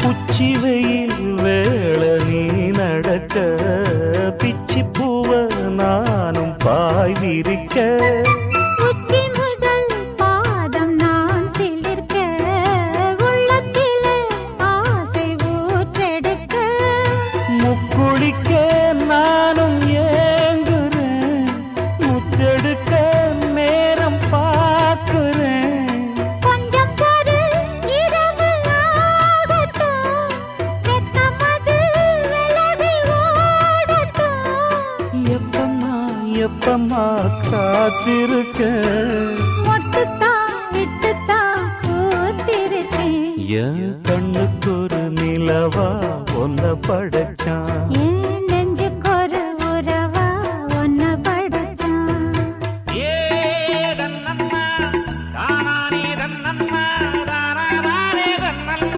உச்சி வெயில் வேள நீ நடக்க பிச்சி பூவ நானும் பாய் விரிக்க உச்சி முதல் பாதம் நான் சிலிர்க்க உள்ளத்திலே ஆசை ஊற்றெடுக்க முக்குளிக்க நானும் ஏங்குறேன் முத்தெடுக்க நேரம் பார்க்கிறேன் கொஞ்சம் பொறு இரவு ஆகட்டும் வெக்கமது விலகி ஓடட்டும் எப்பம்மா எப்பம்மா காத்திருக்க மொட்டுத்தான் விட்டுத்தான் பூத்திருக்கேன் என் கண்ணுக்கு ஒரு நிலவா ஒன்ன படைச்சான் ஏன்